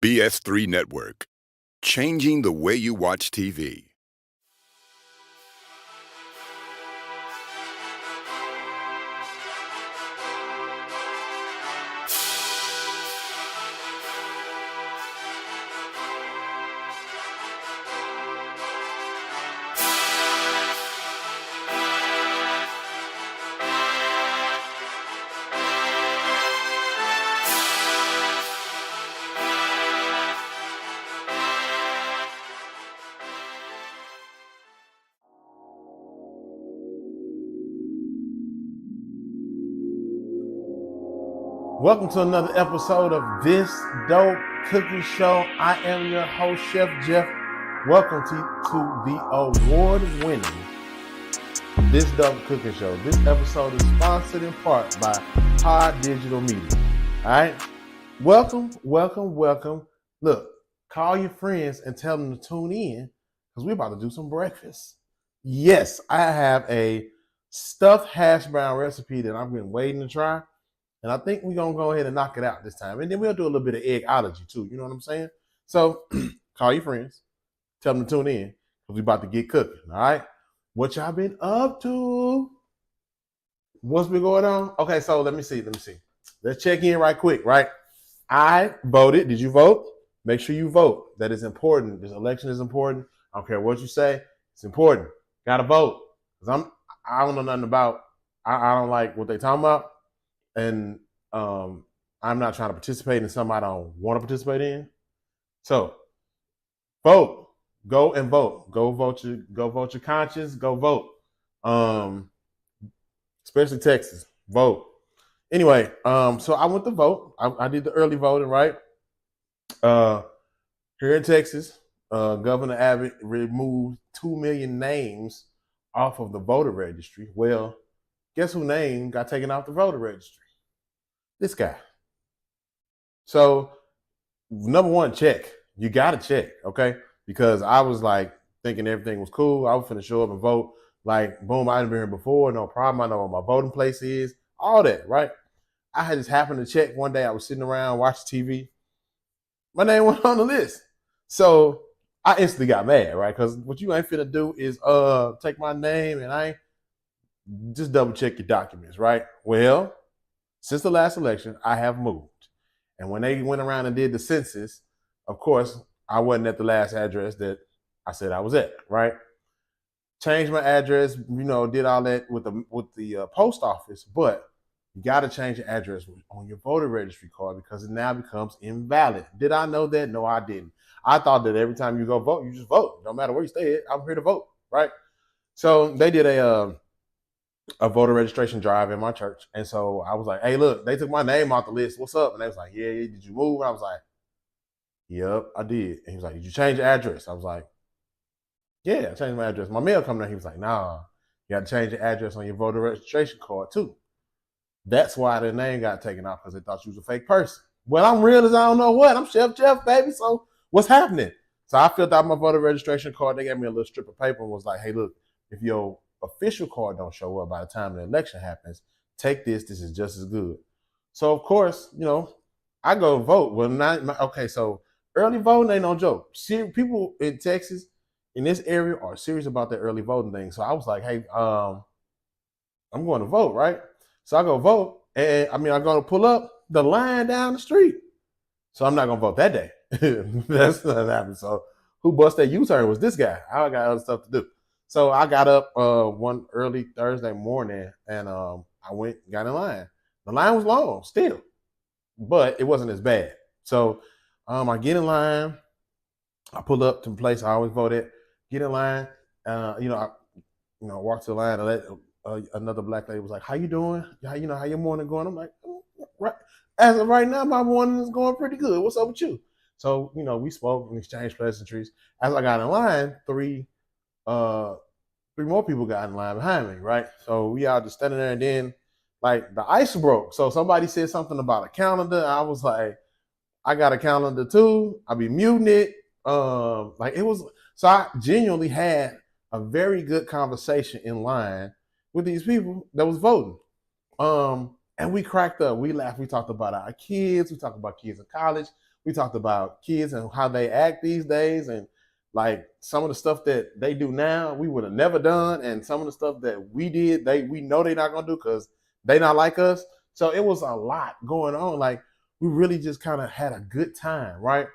BS3 Network, changing the way you watch TV. Welcome to another episode of This Dope Cooking Show. I am your host, Chef Jeff. Welcome to the award-winning This Dope Cooking Show. This episode is sponsored in part by Pod Digital Media. All right? Welcome. Look, call your friends and tell them to tune in because we're about to do some breakfast. Yes, I have a stuffed hash brown recipe that I've been waiting to try. And I think we're going to go ahead and knock it out this time. And then we'll do a little bit of eggology too. You know what I'm saying? So call your friends. Tell them to tune in because we're about to get cooking. All right? What y'all been up to? What's been going on? Okay, so let me see. Let's check in right quick, right? I voted. Did you vote? Make sure you vote. That is important. This election is important. I don't care what you say. It's important. Got to vote. Because I don't know nothing about, I don't like what they talking about. And I'm not trying to participate in something I don't want to participate in. So vote. Go and vote. Go vote your conscience. Go vote. Especially Texas. Vote. Anyway, so I went to vote. I did the early voting, right? Here in Texas, Governor Abbott removed 2 million names off of the voter registry. Well, guess whose name got taken off the voter registry? This guy. So, number one, check. You got to check, okay? Because I was like thinking everything was cool. I was finna show up and vote. Like, boom, I've been here before. No problem. I know what my voting place is. All that, right? I had just happened to check one day. I was sitting around watching TV. My name went on the list. So, I instantly got mad, right? Because what you ain't finna do is take my name and I just double check your documents, right? Well, since the last election, I have moved. And when they went around and did the census, of course, I wasn't at the last address that I said I was at, right? Changed my address, did all that with the post office, but you got to change the address on your voter registry card because it now becomes invalid. Did I know that? No, I didn't. I thought that every time you go vote, you just vote. No matter where you stay at, I'm here to vote, right? So they did a voter registration drive in my church. And so I was like, hey, look, they took my name off the list. What's up? And they was like, yeah, did you move? And I was like, yep, I did. And he was like, did you change your address? I was like, yeah, I changed my address. My mail coming out. He was like, nah, you got to change the address on your voter registration card too. That's why the name got taken off because they thought you was a fake person. Well, I'm real as I don't know what. I'm Chef Jeff, baby. So what's happening? So I filled out my voter registration card. They gave me a little strip of paper and was like, hey, look, if your official card don't show up by the time the election happens, take this. This is just as good. So, of course, I go vote. Well, so early voting ain't no joke. People in Texas, in this area, are serious about that early voting thing. So I was like, hey, I'm going to vote, right? So I go vote, and I'm going to pull up the line down the street. So I'm not going to vote that day. That's not happening. So who bust that U-turn was this guy. I got other stuff to do. So I got up one early Thursday morning and I got in line. The line was long still, but it wasn't as bad. So I get in line. I pull up to the place I always vote at. Get in line. I walk to the line and let another black lady was like, "How you doing? How your morning going?" I'm like, right. As of right now, my morning is going pretty good. What's up with you? So we spoke and exchanged pleasantries. As I got in line, three more people got in line behind me, right? So we all just standing there, and then like the ice broke. So somebody said something about a calendar. I was like, I got a calendar too. I be muting it. So I genuinely had a very good conversation in line with these people that was voting. And we cracked up. We laughed. We talked about our kids. We talked about kids in college. We talked about kids and how they act these days, and like some of the stuff that they do now, we would have never done, and some of the stuff that we did, we know they're not gonna do because they not like us. So it was a lot going on. Like we really just kind of had a good time, right?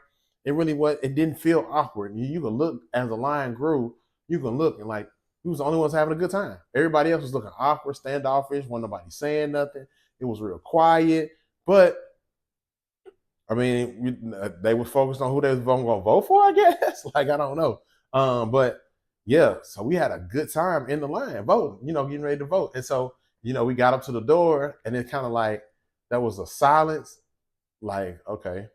It really was. It didn't feel awkward. You can look as the line grew. You can look and like we was the only ones having a good time. Everybody else was looking awkward, standoffish. Wasn't nobody saying nothing. It was real quiet. But I mean, they were focused on who they was going to vote for, I guess. Like, I don't know. But yeah, so we had a good time in the line voting, getting ready to vote. And so, we got up to the door and it kind of like, that was a silence. Like, okay,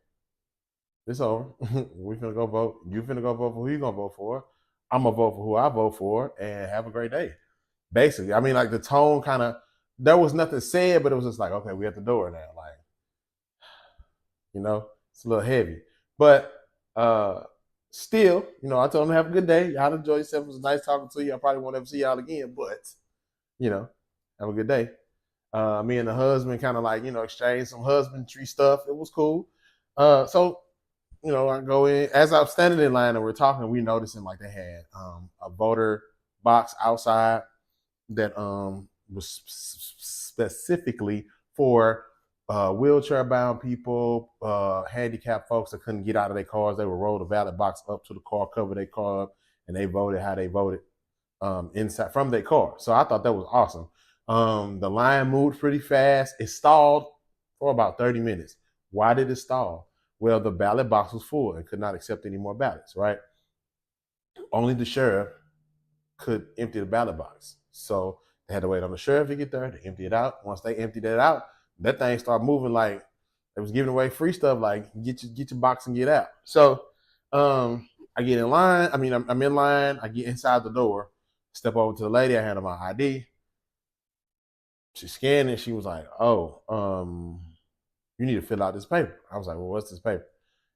it's over. We finna go vote. You finna go vote for who you gonna vote for. I'm gonna vote for who I vote for and have a great day. Basically, I mean, like the tone kind of, there was nothing said, but it was just like, okay, we at the door now. Like, it's a little heavy. But still, I told them to have a good day. Y'all enjoy yourself. It was nice talking to you. I probably won't ever see y'all again, but, have a good day. Me and the husband kind of like, exchanged some husbandry stuff. It was cool. So, I go in. As I'm standing in line and we're talking, we noticing like they had a voter box outside that was specifically for wheelchair bound people, handicapped folks that couldn't get out of their cars. They would roll the ballot box up to the car, cover their car up, and they voted how they voted inside from their car. So I thought that was awesome. The line moved pretty fast. It stalled for about 30 minutes. Why did it stall? Well, the ballot box was full and could not accept any more ballots, right? Only the sheriff could empty the ballot box. So they had to wait on the sheriff to get there to empty it out. Once they emptied it out, that thing started moving like they was giving away free stuff, like get your box and get out. So I get in line. I mean, I'm in line. I get inside the door, step over to the lady. I hand her my ID. She scanned it. She was like, "Oh, you need to fill out this paper." I was like, "Well, what's this paper?"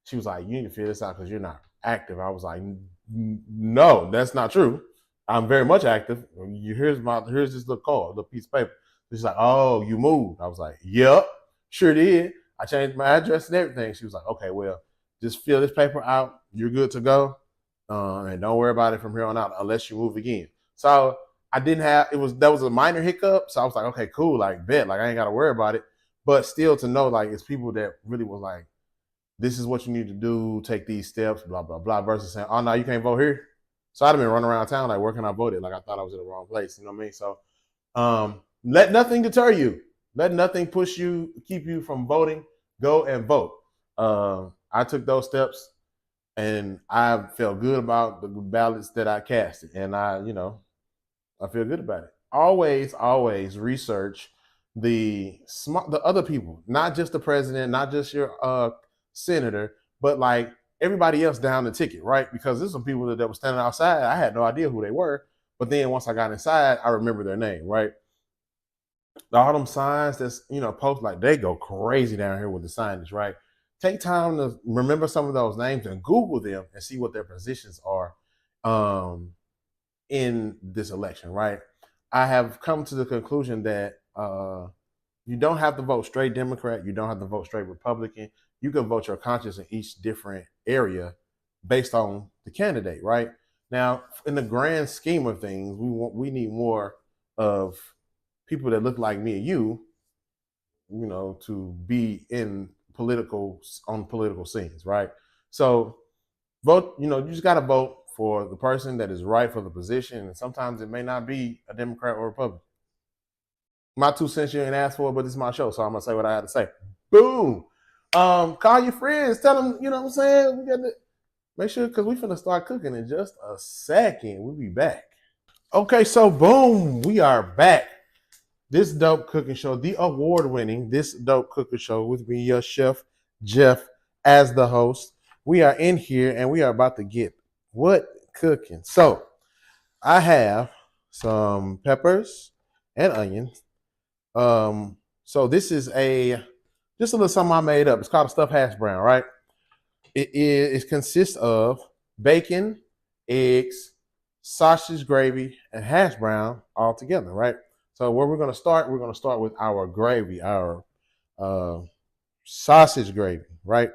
She was like, "You need to fill this out because you're not active." I was like, "No, that's not true. I'm very much active. Here's this little card, little piece of paper." She's like, "Oh, you moved." I was like, "Yep, sure did. I changed my address and everything." She was like, "Okay, well, just fill this paper out. You're good to go, and don't worry about it from here on out unless you move again." So I didn't have that was a minor hiccup. So I was like, "Okay, cool, like bet, like I ain't got to worry about it." But still, to know like it's people that really was like, "This is what you need to do. Take these steps, blah blah blah," versus saying, "Oh no, you can't vote here." So I'd have been running around town like, "Where can I vote it?" Like I thought I was in the wrong place. You know what I mean? So let nothing deter you. Let nothing keep you from voting. Go and vote. I took those steps and I felt good about the ballots that I casted. And I feel good about it. Always research the other people, not just the president, not just your senator, but like everybody else down the ticket, right? Because there's some people that were standing outside. I had no idea who they were. But then once I got inside, I remember their name, right? All them signs that's post, like they go crazy down here with the signage, right? Take time to remember some of those names and Google them and see what their positions are in this election, right? I have come to the conclusion that you don't have to vote straight Democrat, you don't have to vote straight Republican. You can vote your conscience in each different area based on the candidate, right? Now, in the grand scheme of things, we need more of people that look like me and you, to be on political scenes, right? So vote, you just got to vote for the person that is right for the position. And sometimes it may not be a Democrat or Republican. My 2 cents you ain't asked for, but it's my show. So I'm going to say what I had to say. Boom. Call your friends. Tell them, you know what I'm saying? We got to make sure, because we finna start cooking in just a second. We'll be back. Okay, so boom, we are back. This Dope Cooking Show, the award-winning This Dope Cooking Show with me, your chef, Jeff, as the host. We are in here and we are about to get what cooking. So I have some peppers and onions. So this is just a little something I made up. It's called a stuffed hash brown, right? It consists of bacon, eggs, sausage gravy, and hash brown all together, right? So where we're going to start with our gravy, our sausage gravy, right?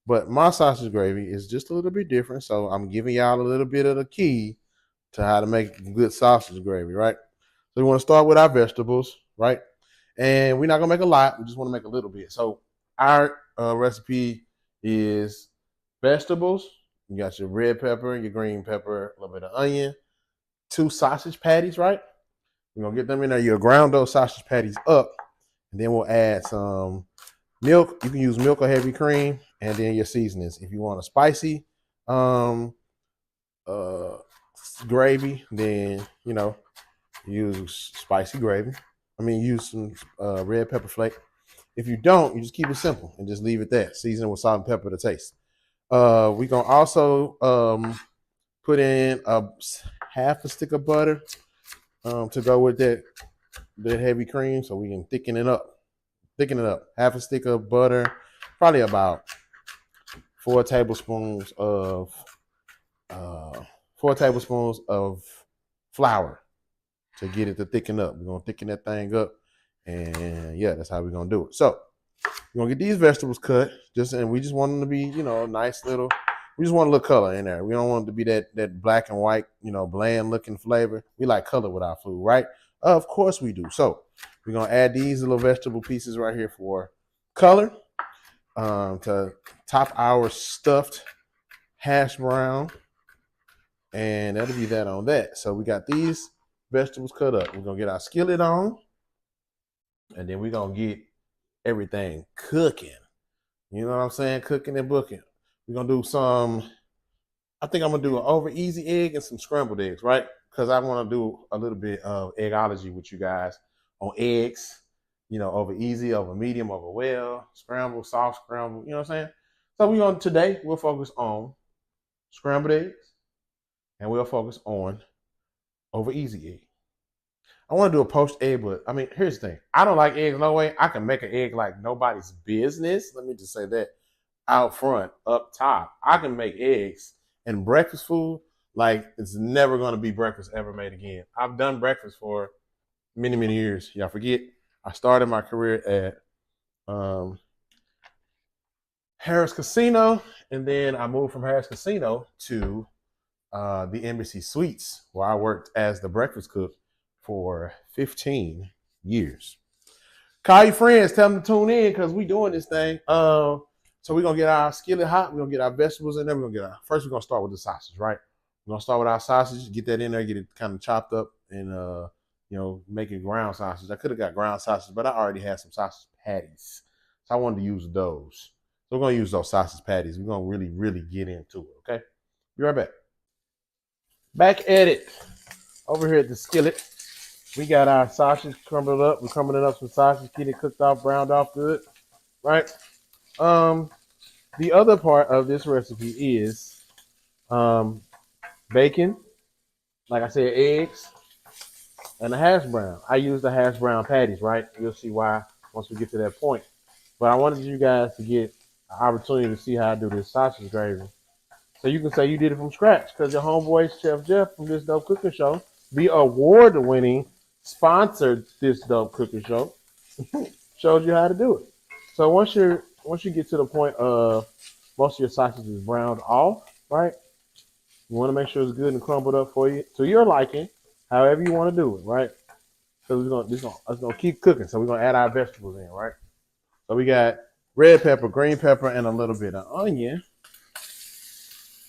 But my sausage gravy is just a little bit different. So I'm giving y'all a little bit of the key to how to make good sausage gravy, right? So we want to start with our vegetables, right? And we're not gonna make a lot. We just want to make a little bit. So our recipe is vegetables. You got your red pepper, your green pepper, a little bit of onion, 2 sausage patties, right? We're gonna get them in there. You'll ground those sausage patties up, and then we'll add some milk. You can use milk or heavy cream, and then your seasonings. If you want a spicy um, uh, gravy, then use spicy gravy. Use some red pepper flake. If you don't, you just keep it simple and just leave it there. Season with salt and pepper to taste. We're gonna also put in half a stick of butter to go with that heavy cream, so we can thicken it up. Half a stick of butter, probably about 4 tablespoons of flour to get it to thicken up. We're gonna thicken that thing up, and yeah, that's how we're gonna do it. So we're gonna get these vegetables cut, and we just want them to be, nice little. We just want a little color in there. We don't want it to be that black and white, bland looking flavor. We like color with our food, right? Of course we do. So we're gonna add these little vegetable pieces right here for color, to top our stuffed hash brown, and that'll be that on that. So we got these vegetables cut up. We're gonna get our skillet on, and then we're gonna get everything cooking. You know what I'm saying? Cooking and booking. We're gonna do I think I'm gonna do an over easy egg and some scrambled eggs, right? Because I want to do a little bit of eggology with you guys on eggs, over easy, over medium, over well, scramble, soft scramble, you know what I'm saying? So today we'll focus on scrambled eggs, and we'll focus on over easy egg. I want to do a poached egg, but here's the thing. I don't like eggs no way. I can make an egg like nobody's business. Let me just say that out front, up top. I can make eggs and breakfast food like it's never going to be breakfast ever made again. I've done breakfast for many, many years. Y'all forget, I started my career at Harris Casino, and then I moved from Harris Casino to the Embassy Suites, where I worked as the breakfast cook for 15 years. Call your friends, tell them to tune in because we doing this thing. So we're gonna get our skillet hot. We're gonna get our vegetables in there. First we're gonna start with the sausage, right? We're gonna start with our sausage, get that in there, get it kind of chopped up, and make it ground sausage. I could have got ground sausage, but I already had some sausage patties, so I wanted to use those. So we're gonna use those sausage patties. We're gonna really, really get into it. Okay, be right back. Back at it. Over here at the skillet, we got our sausage crumbled up. We're crumbling up some sausage, get it cooked off, browned off good, right? The other part of this recipe is bacon, like I said, eggs, and a hash brown. I use the hash brown patties, right? You'll see why once we get to that point. But I wanted you guys to get an opportunity to see how I do this sausage gravy. So you can say you did it from scratch because your homeboy Chef Jeff from This Dope Cooking Show, the award-winning, sponsored This Dope Cooking Show, showed you how to do it. So once you get to the point of most of your sausage is browned off, right? You want to make sure it's good and crumbled up for you to your liking, however you want to do it, right? So it's gonna keep cooking. So we're gonna add our vegetables in, right? So we got red pepper, green pepper, and a little bit of onion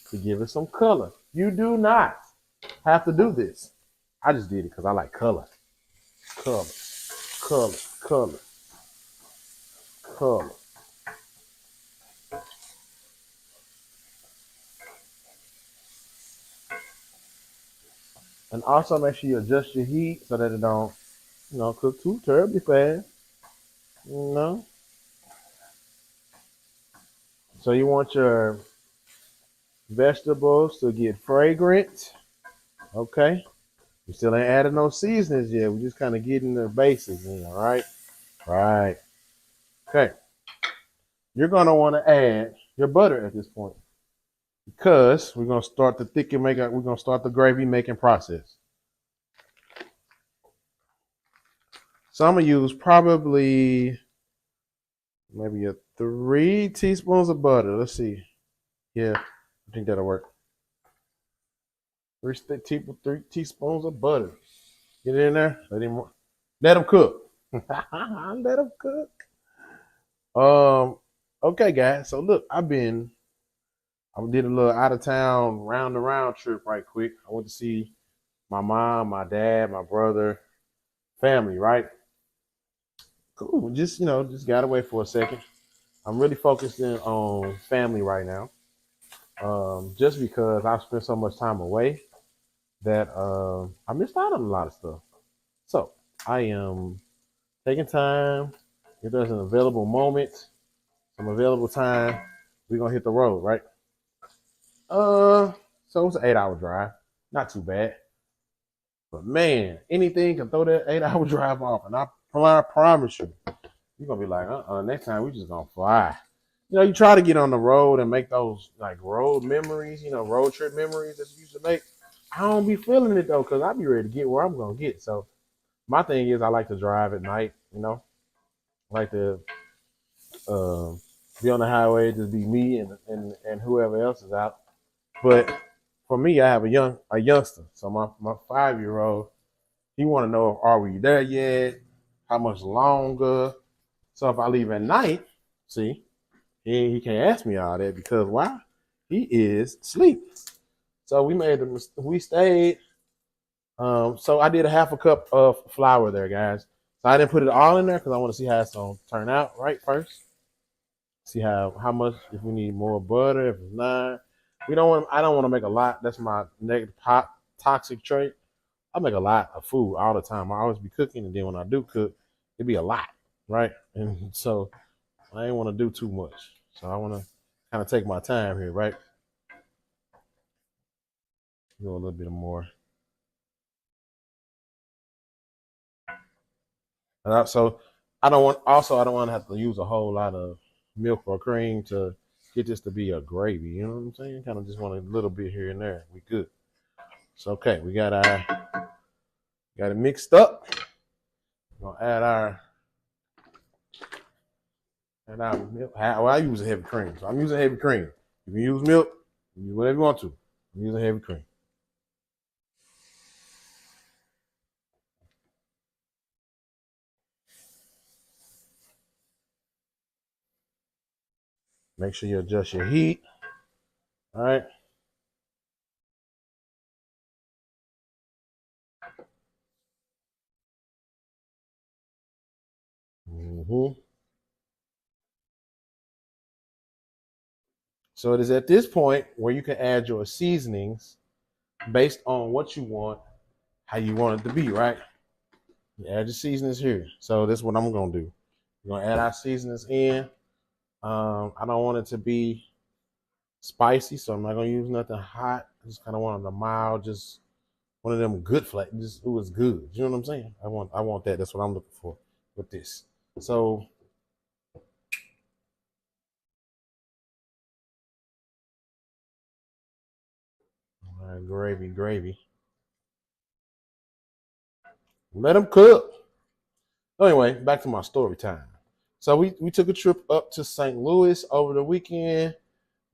to give it some color. You do not have to do this. I just did it because I like color. Color, color, color, color. And also make sure you adjust your heat so that it don't, cook too terribly fast. So you want your vegetables to get fragrant. Okay. We still ain't added no seasonings yet. We're just kind of getting the basics in, all right? Right. Okay. You're going to want to add your butter at this point because we're going to start we're going to start the gravy making process. So I'm going to use probably maybe 3 teaspoons of butter. Let's see. Yeah, I think that'll work. 3 teaspoons of butter. Get it in there. Let him cook. Let him cook. Okay, guys. So look, I did a little out of town round the round trip right quick. I went to see my mom, my dad, my brother, family, right? Cool. Just got away for a second. I'm really focusing on family right now. Just because I've spent so much time away that I missed out on a lot of stuff. So I am taking time. If there's an available moment, some available time, we're gonna hit the road, right? So it's an 8-hour drive. Not too bad. But man, anything can throw that 8-hour drive off. And I promise you, you're gonna be like, next time we just gonna fly. You try to get on the road and make those like road memories, road trip memories that you used to make. I don't be feeling it though, because I be ready to get where I'm gonna get. So my thing is I like to drive at night, I like to be on the highway, just be me and whoever else is out. But for me, I have a youngster. So my 5-year-old, he wanna know, are we there yet? How much longer? So if I leave at night, see, he can't ask me all that because why? He is asleep. So we stayed. So I did a half a cup of flour there, guys. So I didn't put it all in there because I want to see how it's gonna turn out right first. See how much, if we need more butter, if it's not. I don't want to make a lot. That's my negative toxic trait. I make a lot of food all the time. I always be cooking, and then when I do cook, it be a lot, right? And so I ain't want to do too much. So I want to kind of take my time here, right? Go a little bit more. So I don't want to have to use a whole lot of milk or cream to get this to be a gravy. You know what I'm saying? Kind of just want a little bit here and there. We good. So okay, we got it mixed up. We're gonna add our milk. Well, I use a heavy cream, so I'm using heavy cream. If you use milk, use whatever you want to. I'm using heavy cream. Make sure you adjust your heat. All right. Mm-hmm. So it is at this point where you can add your seasonings based on what you want, how you want it to be, right? You add your seasonings here. So this is what I'm gonna do. We're gonna add our seasonings in. I don't want it to be spicy, so I'm not gonna use nothing hot. I just kind of want a mild, just one of them good flavors. Just it was good. You know what I'm saying? I want that. That's what I'm looking for with this. So gravy. Let them cook. Anyway, back to my story time. So we took a trip up to St. Louis over the weekend.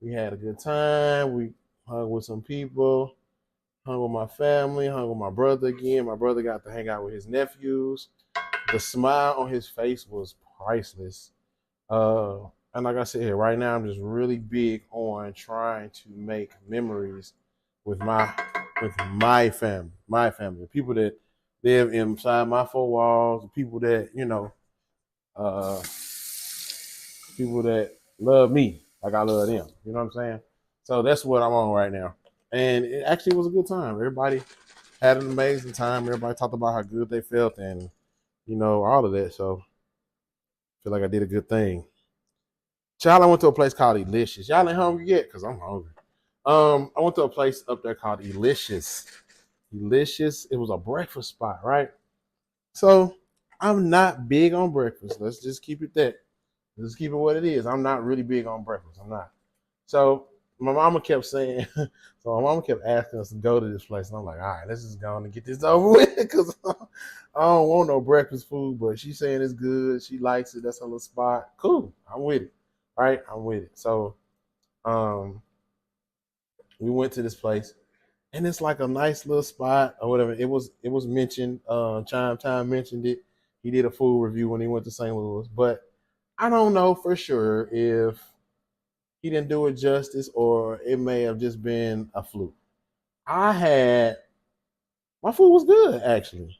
We had a good time. We hung with some people, hung with my family, hung with my brother again. My brother got to hang out with his nephews. The smile on his face was priceless. And like I said, right now I'm just really big on trying to make memories with my family, the people that live inside my 4 walls, the people that uh, people that love me like I love them. You know what I'm saying? So that's what I'm on right now, and it actually was a good time. Everybody had an amazing time. Everybody talked about how good they felt, and all of that. So I feel like I did a good thing. Child, I went to a place called Elicious. Y'all ain't hungry yet? Cause I'm hungry. I went to a place up there called Elicious. Elicious. It was a breakfast spot, right? So I'm not big on breakfast. Let's just keep it that. Let's keep it what it is. I'm not really big on breakfast. I'm not. So my mama kept saying, so my mama kept asking us to go to this place. And I'm like, all right, let's just go on and get this over with. Because I don't want no breakfast food. But she's saying it's good. She likes it. That's her little spot. Cool. I'm with it. right? I'm with it. So um, we went to this place, and it's like a nice little spot or whatever. It was mentioned. Chime Time mentioned it. He did a full review when he went to St. Louis, but I don't know for sure if he didn't do it justice or it may have just been a fluke. I had my food was good actually.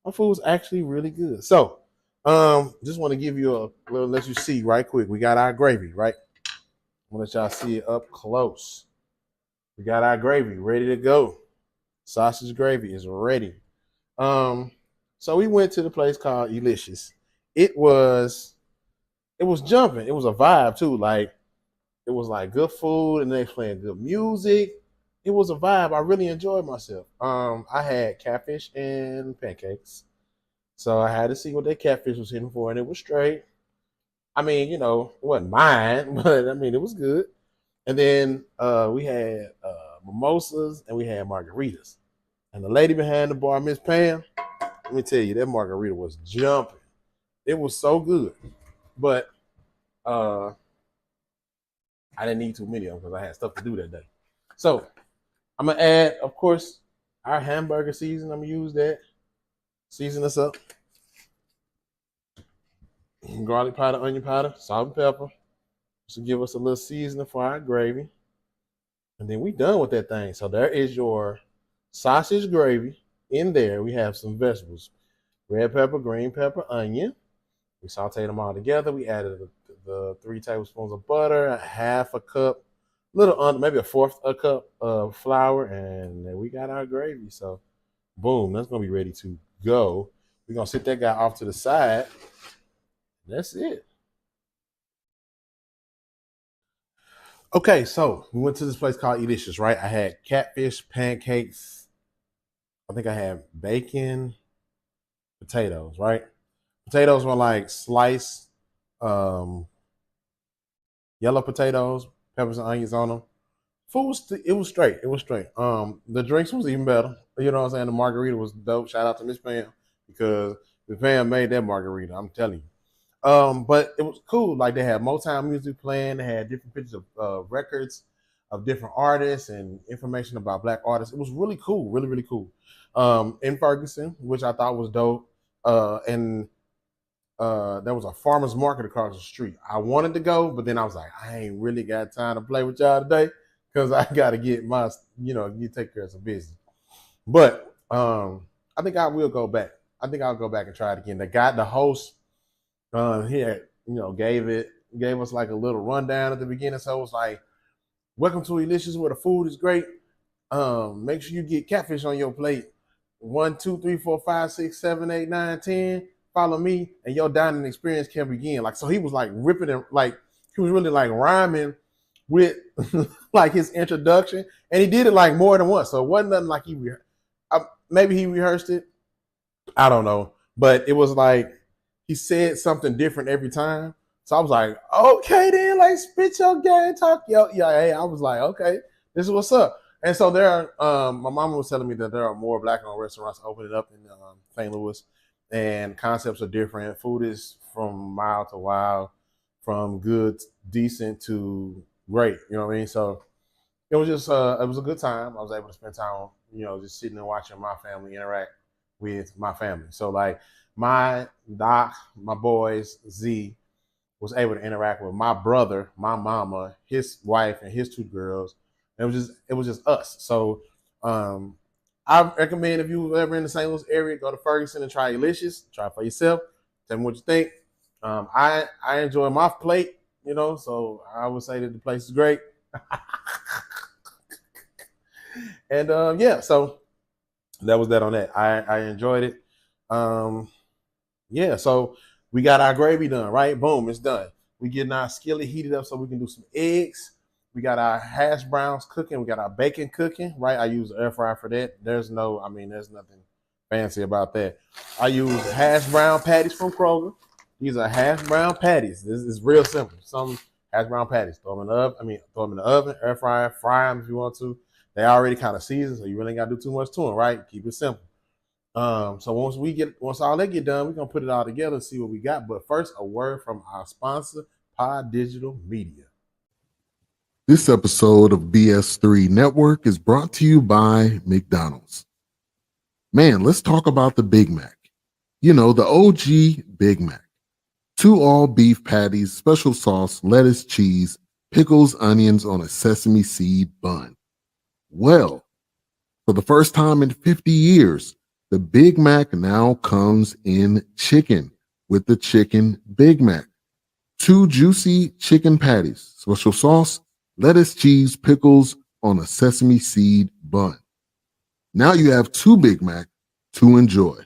My food was actually really good. So, just want to give you a little let you see right quick. We got our gravy, right? I'm gonna let y'all see it up close. We got our gravy ready to go. Sausage gravy is ready. Um, so we went to the place called Elicious. It was it was jumping. It was a vibe too. Like it was like good food and they playing good music. It was a vibe. I really enjoyed myself. I had catfish and pancakes. So I had to see what that catfish was hitting for, and it was straight. I mean, it wasn't mine, but I mean, it was good. And then we had mimosas and we had margaritas. And the lady behind the bar, Miss Pam, let me tell you, that margarita was jumping. It was so good, but uh, I didn't need too many of them because I had stuff to do that day. So I'm gonna add, of course, our hamburger season. I'm gonna use that. Season us up. Garlic powder, onion powder, salt and pepper. To give us a little seasoning for our gravy. And then we done with that thing. So there is your sausage gravy. In there, we have some vegetables. Red pepper, green pepper, onion. We sauteed them all together. We added the 3 tablespoons of butter, a half a cup, little under, maybe a fourth a cup of flour, and then we got our gravy. So boom, that's gonna be ready to go. We're gonna sit that guy off to the side. That's it. Okay, so we went to this place called Elicious, right? I had catfish, pancakes. I think I had bacon, potatoes, right? Potatoes were like sliced um, yellow potatoes, peppers and onions on them. Food was it was straight. It was straight. The drinks was even better. You know what I'm saying? The margarita was dope. Shout out to Miss Pam because Miss Pam made that margarita. I'm telling you. But it was cool. Like they had Motown music playing. They had different pictures of records of different artists and information about black artists. It was really cool, really really cool. In Ferguson, which I thought was dope. And There was a farmer's market across the street. I wanted to go, but then I was like, I ain't really got time to play with y'all today because I got to get my, you take care of some business. But I think I will go back. I think I'll go back and try it again. The host, he had, gave us like a little rundown at the beginning. So it was like, welcome to Elicious where the food is great. Make sure you get catfish on your plate. 1, 2, 3, 4, 5, 6, 7, 8, 9, 10. Follow me, and your dining experience can begin. Like, so he was like ripping and like he was really like rhyming with like his introduction, and he did it like more than once. So it wasn't nothing like maybe he rehearsed it. I don't know, but it was like he said something different every time. So I was like, okay, then, like spit your game, talk Hey, I was like, okay, this is what's up. And so there are, my mama was telling me that there are more black-owned restaurants opening up in St. Louis, and concepts are different. Food is from mild to wild, from good, decent to great. You know what I mean? So it was just, it was a good time. I was able to spend time, just sitting and watching my family interact with my family. So like my doc, my boys, Z, was able to interact with my brother, my mama, his wife, and his 2 girls. It was just us. So I recommend if you were ever in the St. Louis area, go to Ferguson and try Elicious. Try it for yourself. Tell me what you think. I enjoy my plate, so I would say that the place is great. And yeah, so that was that on that. I enjoyed it. Yeah, so we got our gravy done, right? Boom, it's done. We getting our skillet heated up so we can do some eggs. We got our hash browns cooking. We got our bacon cooking, right? I use the air fryer for that. There's nothing fancy about that. I use hash brown patties from Kroger. These are hash brown patties. This is real simple. Some hash brown patties. Throw them in the oven. Throw them in the oven, air fryer, fry them if you want to. They already kind of seasoned, so you really ain't got to do too much to them, right? Keep it simple. So once all that get done, we're gonna put it all together and see what we got. But first, a word from our sponsor, Pod Digital Media. This episode of BS3 Network is brought to you by McDonald's. Man, let's talk about the Big Mac. You know, the OG Big Mac. 2 all-beef patties, special sauce, lettuce, cheese, pickles, onions on a sesame seed bun. Well, for the first time in 50 years, the Big Mac now comes in chicken with the Chicken Big Mac. 2 juicy chicken patties, special sauce, lettuce, cheese, pickles on a sesame seed bun. Now you have 2 Big Mac to enjoy.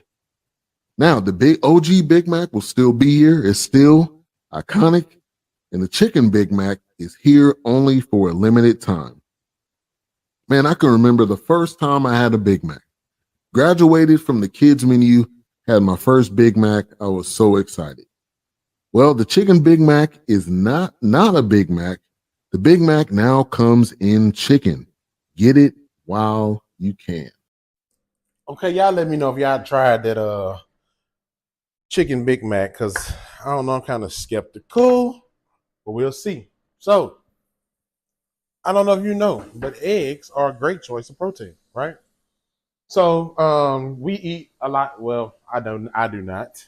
Now, the big OG Big Mac will still be here. It's still iconic. And the Chicken Big Mac is here only for a limited time. Man, I can remember the first time I had a Big Mac. Graduated from the kids menu, had my first Big Mac. I was so excited. Well, the Chicken Big Mac is not a Big Mac. The Big Mac now comes in chicken. Get it while you can. Okay, y'all let me know if y'all tried that Chicken Big Mac, because I don't know, I'm kind of skeptical, but we'll see. So, I don't know if you know, but eggs are a great choice of protein, right? So, we eat a lot. Well, I do not.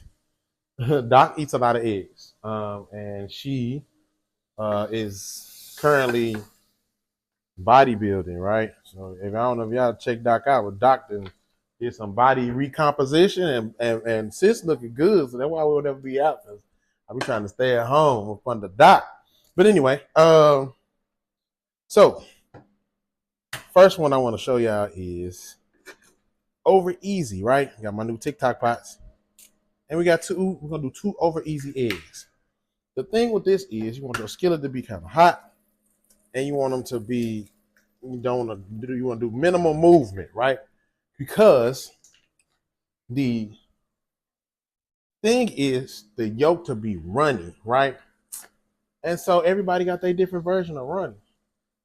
Doc eats a lot of eggs, and she is currently bodybuilding, right? So if I don't know if y'all check Doc out, with Doc did some body recomposition, and sis looking good, so that's why we'll never be out, because I be trying to stay at home up under Doc. But anyway, so first one I want to show y'all is Over Easy, right? Got my new TikTok pots. And we're gonna do 2 Over Easy eggs. The thing with this is you want your skillet to be kind of hot, and you want them to be, you want to do minimal movement, right? Because the thing is the yolk to be runny, right? And so everybody got their different version of running.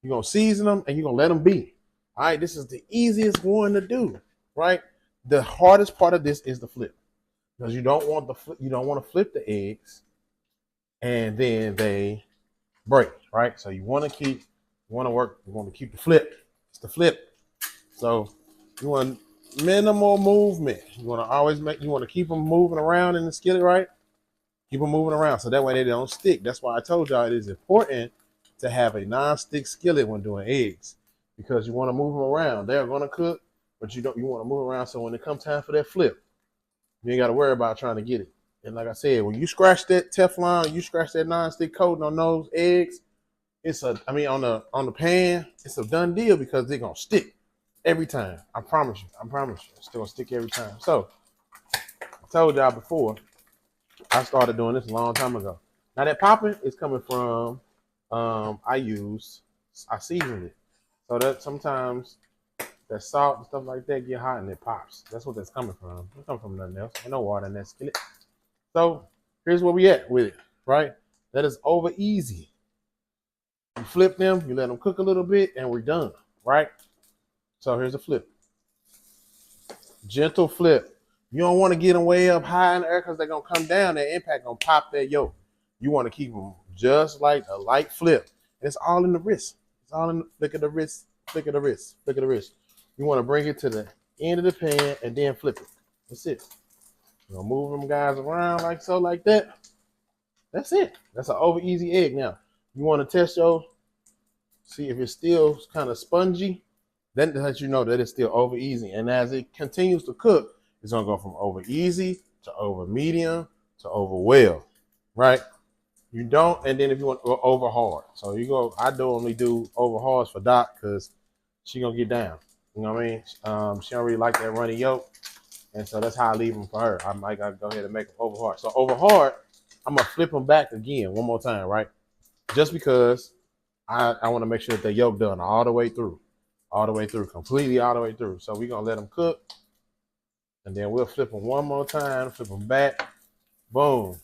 You're gonna season them and you're gonna let them be. All right, this is the easiest one to do, right? The hardest part of this is the flip. Because you don't want to flip the eggs and then they break, right? So you want to keep the flip. It's the flip. So you want minimal movement. You want to keep them moving around in the skillet, right? Keep them moving around so that way they don't stick. That's why I told y'all it is important to have a non-stick skillet when doing eggs, because you want to move them around. They're going to cook, but you want to move around so when it comes time for that flip, you ain't got to worry about trying to get it. And like I said, when you scratch that Teflon, you scratch that non-stick coating on those eggs, on the pan, it's a done deal, because they're gonna stick every time. I promise you. It's still gonna stick every time. So I told y'all before, I started doing this a long time ago. Now that popping is coming from I seasoned it. So that sometimes that salt and stuff like that get hot and it pops. That's what that's coming from. It comes from nothing else. Ain't no water in that skillet. So here's where we at with it, right? That is Over Easy. You flip them, you let them cook a little bit, and we're done, right? So here's a flip. Gentle flip. You don't want to get them way up high in the air, because they're going to come down. That impact going to pop that yolk. You want to keep them just like a light flip. And it's all in the wrist. It's all in the flick of the wrist, flick of the wrist, flick of the wrist. You want to bring it to the end of the pan and then flip it. That's it. You're going to move them guys around like so, like that. That's it. That's an Over Easy egg. Now, you want to test see if it's still kind of spongy. Then to let you know that it's still Over Easy. And as it continues to cook, it's going to go from Over Easy to Over Medium to Over Well, right? You don't, and then if you want to go Over Hard. So I only do Over Hards for Doc, because she going to get down. You know what I mean? She don't really like that runny yolk. And so that's how I leave them for her. I might gotta go ahead and make them Over Hard. So Over Hard, I'm going to flip them back again one more time, right? Just because I want to make sure that the yolk done all the way through, completely all the way through. So we're going to let them cook, and then we'll flip them one more time, flip them back, boom.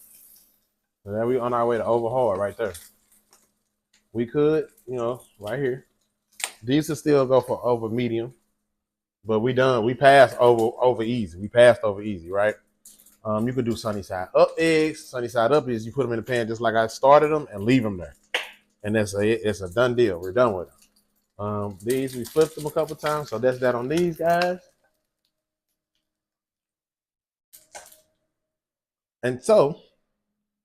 So then we're on our way to Over Hard right there. We could, right here. These will still go for Over Medium, but we passed Over Easy. We passed Over Easy, right? You could do sunny side up eggs. Sunny side up is you put them in the pan just like I started them and leave them there, and it's a done deal. We're done with them. These we flipped them a couple times, so that's that on these guys. And so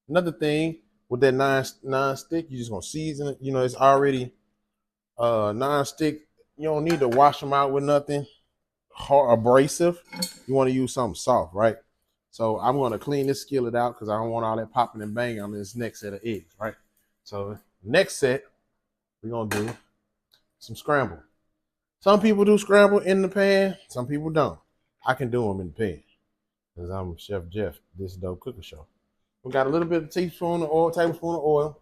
another thing with that non-stick, you just gonna season it. You know, it's already non-stick. You don't need to wash them out with nothing hard abrasive. You want to use something soft, right? So I'm going to clean this skillet out because I don't want all that popping and banging on this next set of eggs, right? So next set, we're going to do some scramble. Some people do scramble in the pan. Some people don't. I can do them in the pan because I'm Chef Jeff. This is Dope Cooking Show. We got a little bit of tablespoon of oil.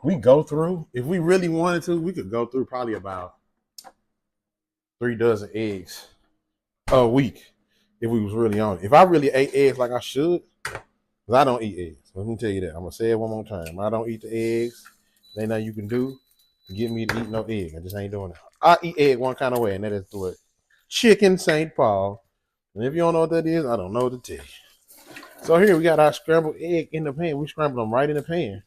We go through, if we really wanted to, we could go through probably about 3 dozen eggs a week if we was really on it. If I really ate eggs like I should, because I don't eat eggs. Let me tell you that. I'm going to say it one more time. I don't eat the eggs. There ain't nothing you can do to get me to eat no egg. I just ain't doing it. I eat egg one kind of way, and that is through it. Chicken St. Paul. And if you don't know what that is, I don't know what to tell you. So here we got our scrambled egg in the pan. We scramble them right in the pan.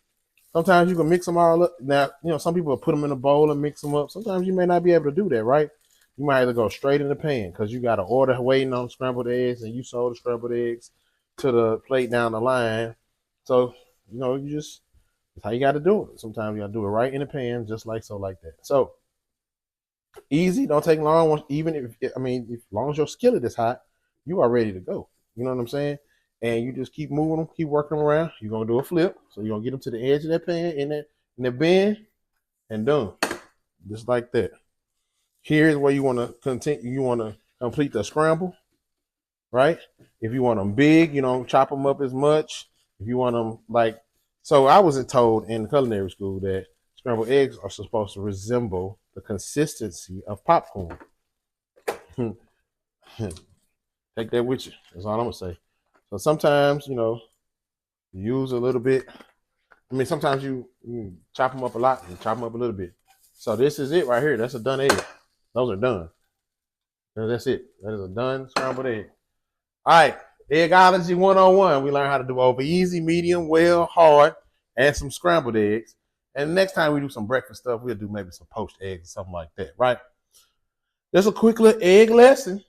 Sometimes you can mix them all up. Now, you know, some people will put them in a bowl and mix them up. Sometimes you may not be able to do that, right? You might either go straight in the pan because you got an order waiting on scrambled eggs and you sold the scrambled eggs to the plate down the line. So, you know, that's how you got to do it. Sometimes you got to do it right in the pan, just like so, like that. So, easy, don't take long. Even if, as long as your skillet is hot, you are ready to go. You know what I'm saying? And you just keep moving them, keep working them around. You're going to do a flip. So, you're going to get them to the edge of that pan in the bend and done. Just like that. Here's where you want to continue. You want to complete the scramble, right? If you want them big, you don't chop them up as much. If you want them so I wasn't told in culinary school that scrambled eggs are supposed to resemble the consistency of popcorn. Take that with you. That's all I'm gonna say. So sometimes, you use a little bit. Sometimes you chop them up a lot and chop them up a little bit. So this is it right here. That's a done egg. Those are done. That's it. That is a done scrambled egg. All right. Eggology 101. We learn how to do over easy, medium, well, hard, and some scrambled eggs. And next time we do some breakfast stuff, we'll do maybe some poached eggs or something like that, right? Just a quick little egg lesson.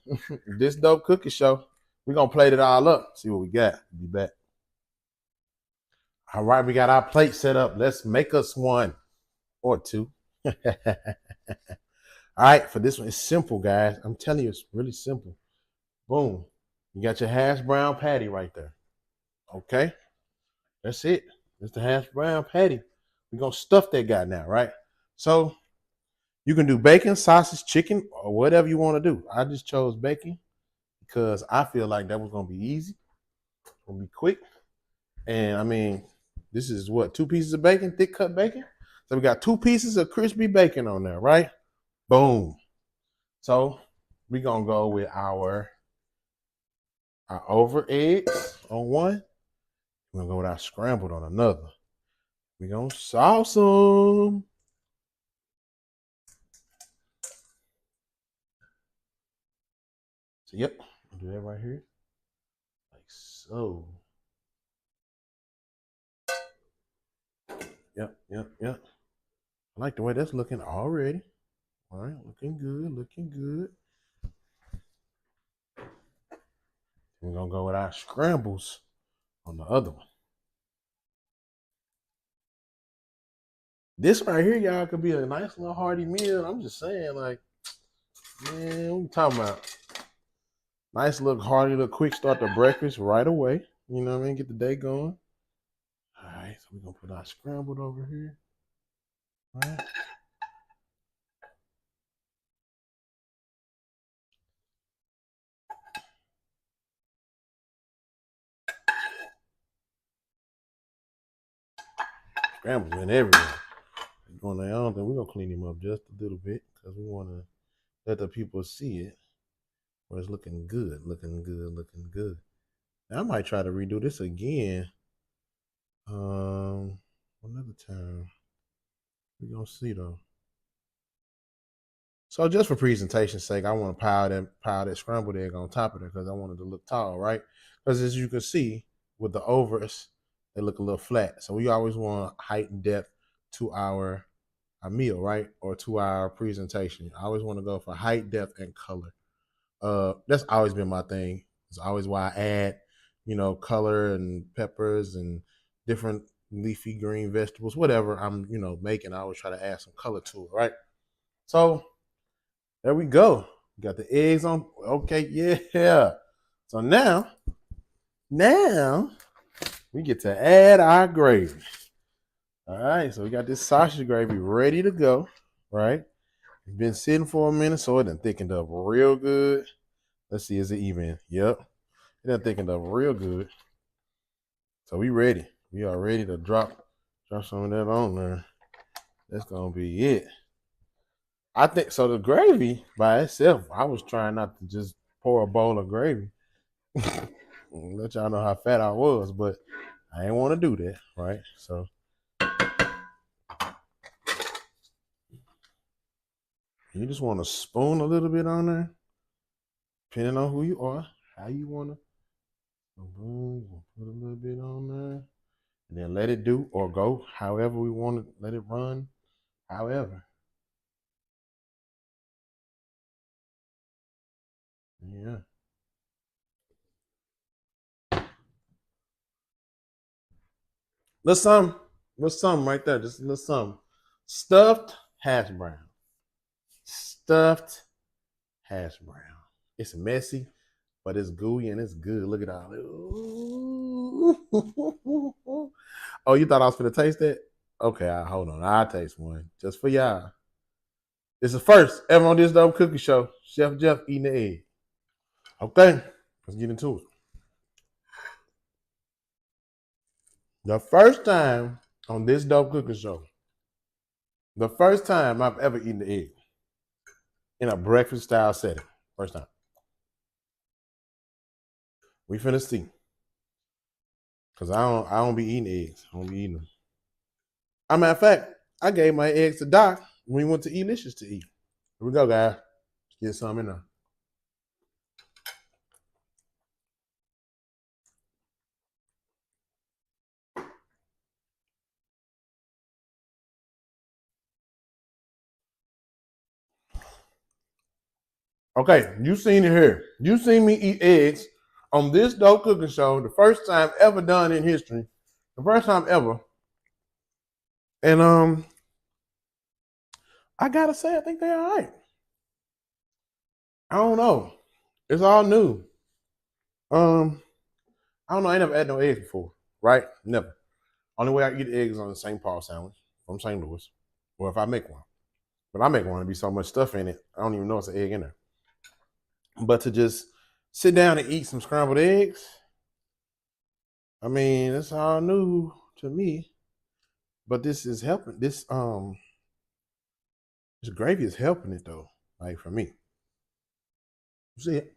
This Dope Cookie Show. We're going to plate it all up. See what we got. Be back. All right. We got our plate set up. Let's make us one or two. All right. For this one, it's simple, guys. I'm telling you, it's really simple. Boom. You got your hash brown patty right there. Okay. That's it. That's the hash brown patty. We're going to stuff that guy now, right? So you can do bacon, sausage, chicken, or whatever you want to do. I just chose bacon because I feel like that was going to be easy. It's going to be quick. And this is what? 2 pieces of bacon, thick cut bacon. So we got 2 pieces of crispy bacon on there, right? Boom. So we're going to go with our over eggs on one. We're going to go with our scrambled on another. We're going to sauce them. So, yep. I'll do that right here. Like so. Yep. I like the way that's looking already. All right. Looking good. We're going to go with our scrambles on the other one. This right here, y'all, could be a nice little hearty meal. I'm just saying, like, man, what we talking about? Nice little hearty, little quick start to breakfast right away. You know what I mean? Get the day going. All right, so we're going to put our scrambled over here. All right. Scrambles in everywhere. We're going to clean him up just a little bit because we want to let the people see it. Where it's looking good. Now, I might try to redo this again. Another time. We're going to see, though. So just for presentation's sake, I want to pile that scrambled egg on top of it because I want it to look tall, right? Because as you can see with the overs, they look a little flat. So we always want height and depth to our meal, right? Or to our presentation. I always want to go for height, depth, and color. That's always been my thing. It's always why I add, color and peppers and different leafy green vegetables, whatever I'm, making. I always try to add some color to it, right? So there we go. Got the eggs on. Okay, yeah. So now we get to add our gravy. All right, so we got this sausage gravy ready to go, right? It's been sitting for a minute, so it done thickened up real good. Let's see, is it even? Yep. It done thickened up real good. So we ready. We are ready to drop some of that on there. That's gonna be it. I think so. The gravy by itself, I was trying not to just pour a bowl of gravy. Let y'all know how fat I was, but I didn't want to do that, right? So you just want to spoon a little bit on there, depending on who you are, how you want to. Put a little bit on there, and then let it do or go however we want to let it run. However, yeah. Little something right there. Just a little something. Stuffed hash brown. Stuffed hash brown. It's messy, but it's gooey and it's good. Look at all. Oh, you thought I was gonna taste that? Okay, hold on. I'll taste one just for y'all. It's the first ever on this Dope Cooking Show. Chef Jeff eating the egg. Okay, let's get into it. The first time on this Dope Cooking Show, the first time I've ever eaten the egg in a breakfast style setting. First time. We finna see. Cause I don't be eating eggs. I don't be eating them. As a matter of fact, I gave my eggs to Doc when we went to Elicious to eat. Here we go, guys. Let's get some in there. Okay, you seen it here. You seen me eat eggs on this Dope Cooking Show, the first time ever done in history. The first time ever. And I gotta say, I think they're all right. I don't know. It's all new. I don't know. I ain't never had no eggs before, right? Never. Only way I eat eggs is on the St. Paul sandwich from St. Louis, or if I make one. But I make one, it'd be so much stuff in it, I don't even know it's an egg in there. But to just sit down and eat some scrambled eggs, I mean, that's all new to me. But this is helping. This gravy is helping it though, like for me. You see it?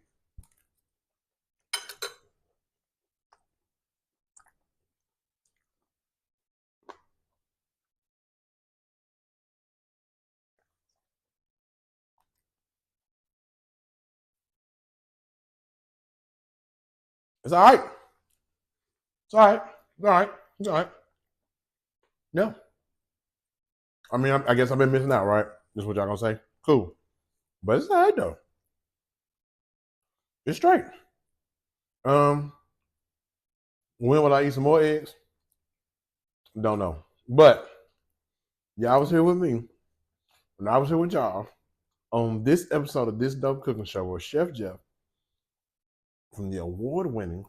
It's all right. It's all right. It's all right. It's all right. Yeah. I mean, I guess I've been missing out, right? That's what y'all gonna say. Cool. But it's all right though. It's straight. When will I eat some more eggs? Don't know. But y'all was here with me. When I was here with y'all on this episode of this Dope Cooking Show where Chef Jeff from the award-winning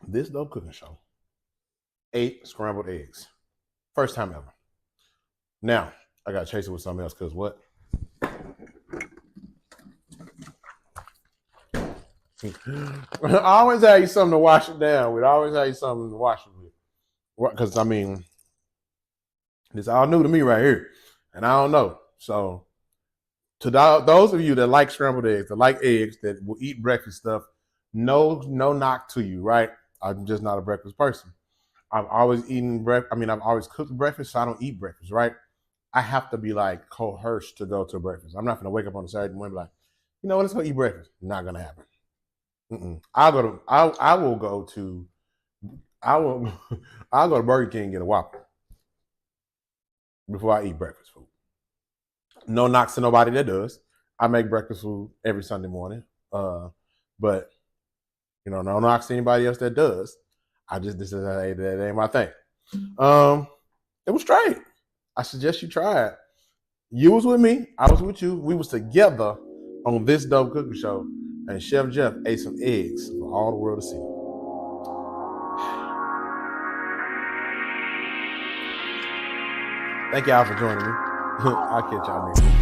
This Dope Cooking Show ate scrambled eggs. First time ever. Now, I gotta chase it with something else because what? I always have you something to wash it down with. I always have you something to wash it with. Because, I mean, it's all new to me right here. And I don't know. So, to those of you that like scrambled eggs, that like eggs, that will eat breakfast stuff, no knock to you, right? I'm just not a breakfast person. I've always eaten I've always cooked breakfast, so I don't eat breakfast, right? I have to be like coerced to go to breakfast. I'm not gonna wake up on a Saturday morning and be like, you know what, let's go eat breakfast. Not gonna happen. I'll go to Burger King and get a Whopper before I eat breakfast food. No knocks to nobody that does. I make breakfast food every Sunday morning. But no knocks to anybody else that does. That ain't my thing. It was straight. I suggest you try it. You was with me. I was with you. We was together on This Dope Cooking Show, and Chef Jeff ate some eggs for all the world to see. Thank y'all for joining me. I'll catch y'all next week.